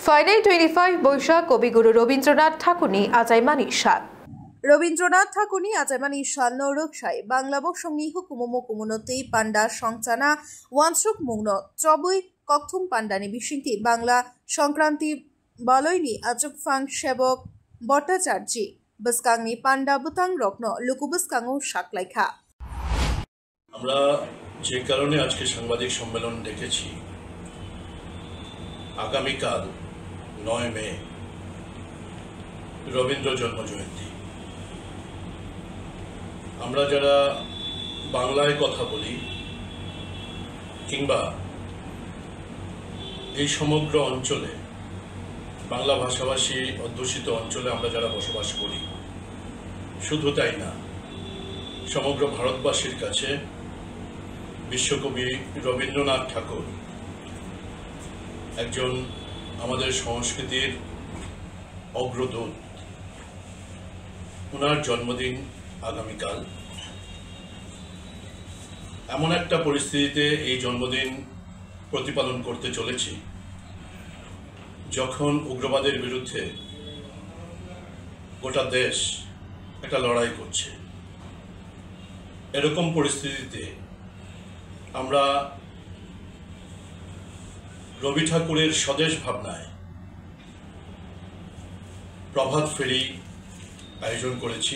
Final 25 Boishakh কবিগুরু রবীন্দ্রনাথ ঠাকুরনি আজাইমানি সাল রবীন্দ্রনাথ ঠাকুরনি আজাইমানি সাল নরকসাই বাংলা বংশংনি হুকুমুমু কুমুনতি পান্ডা সংচানা ওয়ানসুক মুংন চবুই ককথুম পান্ডানি বিশিংতি বাংলা সংক্রান্তি বালয়নি আচুকফাং সেবক ভট্টাচার্যি বসকাংনি পান্ডা বুতাং রত্ন লুকুবসকাংও সাকলাইখা। আমরা যে কারণে আজকে সাংবাদিক সম্মেলন ডেকেছি, আগামীকাল 9 মে রবীন্দ্র জন্মজয়ন্তী। আমরা যারা বাংলায় কথা বলি কিংবা এই সমগ্র অঞ্চলে বাংলা ভাষাভাষী অধ্যুষিত অঞ্চলে আমরা যারা বসবাস করি, শুধু তাই না, সমগ্র ভারতবাসীর কাছে বিশ্বকবি রবীন্দ্রনাথ ঠাকুর একজন আমাদের সংস্কৃতির অগ্রদূত। ওনার জন্মদিন আগামীকাল। এমন একটা পরিস্থিতিতে এই জন্মদিন প্রতিপালন করতে চলেছি যখন উগ্রবাদের বিরুদ্ধে গোটা দেশ একটা লড়াই করছে। এরকম পরিস্থিতিতে আমরা রবি ঠাকুরের স্বদেশ ভাবনায় প্রভাত ফেরি আয়োজন করেছি।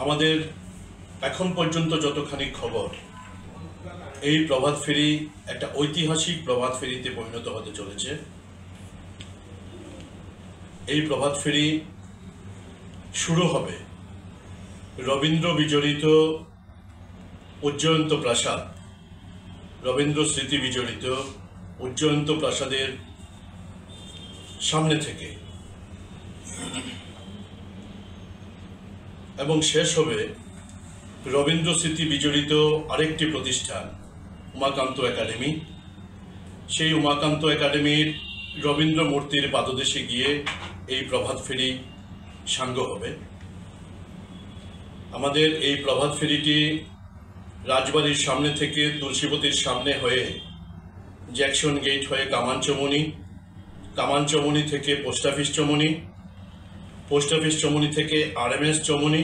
আমাদের এখন পর্যন্ত যতখানি খবর, এই প্রভাত ফেরি একটা ঐতিহাসিক প্রভাত ফেরিতে পরিণত হতে চলেছে। এই প্রভাত ফেরি শুরু হবে রবীন্দ্র বিজড়িত উজ্জয়ন্ত প্রাসাদ, রবীন্দ্র স্মৃতি বিজড়িত উজ্জয়ন্ত প্রাসাদের সামনে থেকে এবং শেষ হবে রবীন্দ্র স্মৃতি বিজড়িত আরেকটি প্রতিষ্ঠান, উমাকান্ত একাডেমি। সেই উমাকান্ত একাডেমির রবীন্দ্র মূর্তির পাদদেশে গিয়ে এই প্রভাত ফেরি সাঙ্গ হবে। আমাদের এই প্রভাত ফেরিটি রাজবাড়ির সামনে থেকে তুলসীবতীর সামনে হয়ে জ্যাকসন গেট হয়ে কামানচমনি, কামানচমনি থেকে পোস্ট অফিস চমনি, পোস্ট অফিস চমনি থেকে আরএমএস চমনি,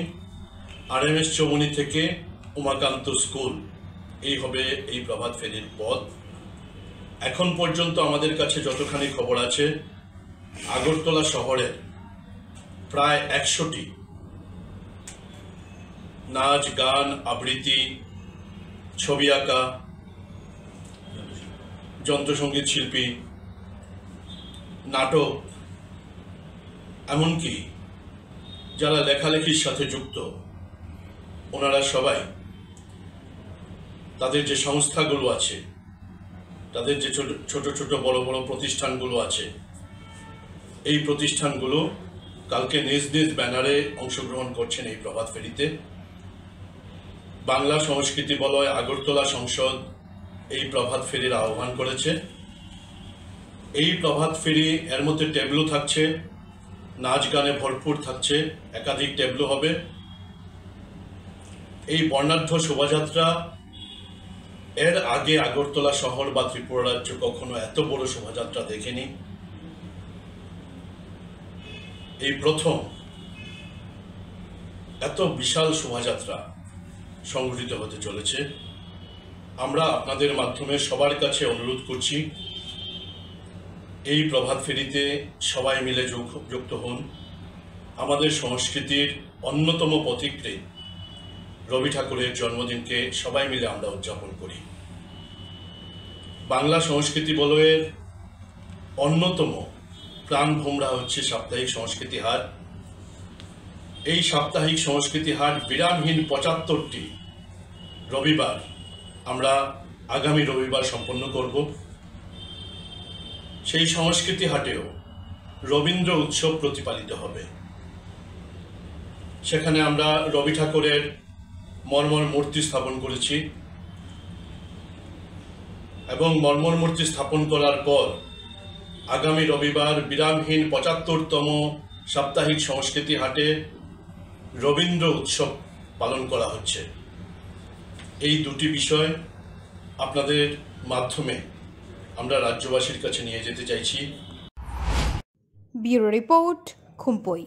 আরএমএস চমনি থেকে উমাকান্ত স্কুল। এই হবে এই প্রভাত ফেরির পথ। এখন পর্যন্ত আমাদের কাছে যতখানি খবর আছে, আগরতলা শহরের প্রায় 100টি নাচ, গান, আবৃত্তি, ছবি আঁকা, যন্ত্রসঙ্গীত শিল্পী, নাটক, এমনকি যারা লেখালেখির সাথে যুক্ত, ওনারা সবাই তাদের যে সংস্থাগুলো আছে, তাদের যে ছোট ছোট বড় বড় প্রতিষ্ঠানগুলো আছে, এই প্রতিষ্ঠানগুলো কালকে নিজ নিজ ব্যানারে অংশগ্রহণ করছেন এই প্রভাত ফেরিতে। বাংলা সংস্কৃতি বলয় আগরতলা সংসদ এই প্রভাত ফেরির আহ্বান করেছে। এই প্রভাত ফেরি এর মধ্যে টেবলু থাকছে, নাচ গানে ভরপুর থাকছে, একাধিক টেবলু হবে। এই বর্ণাঢ্য শোভাযাত্রা, এর আগে আগরতলা শহর বা ত্রিপুরা রাজ্য কখনো এত বড় শোভাযাত্রা দেখেনি। এই প্রথম এত বিশাল শোভাযাত্রা সংগঠিত হতে চলেছে। আমরা আপনাদের মাধ্যমে সবার কাছে অনুরোধ করছি, এই প্রভাত ফেরিতে সবাই মিলে যুক্ত হন। আমাদের সংস্কৃতির অন্যতম পথিকৃৎ রবি ঠাকুরের জন্মদিনকে সবাই মিলে আমরা উদযাপন করি। বাংলা সংস্কৃতি বলয়ের অন্যতম প্রাণভোমরা হচ্ছে সাপ্তাহিক সংস্কৃতি হাট। এই সাপ্তাহিক সংস্কৃতি হাট বিরামহীন 75টি রবিবার আমরা আগামী রবিবার সম্পন্ন করব। সেই সংস্কৃতি হাটেও রবীন্দ্র উৎসব প্রতিপালিত হবে। সেখানে আমরা রবি ঠাকুরের মর্মর মূর্তি স্থাপন করেছি এবং মর্মর মূর্তি স্থাপন করার পর আগামী রবিবার বিরামহীন 75তম সাপ্তাহিক সংস্কৃতি হাটে রবীন্দ্র উৎসব পালন করা হচ্ছে। এই দুটি বিষয় আপনাদের মাধ্যমে আমরা রাজ্যবাসীর কাছে নিয়ে যেতে চাইছি। Bureau report, খুম্পই।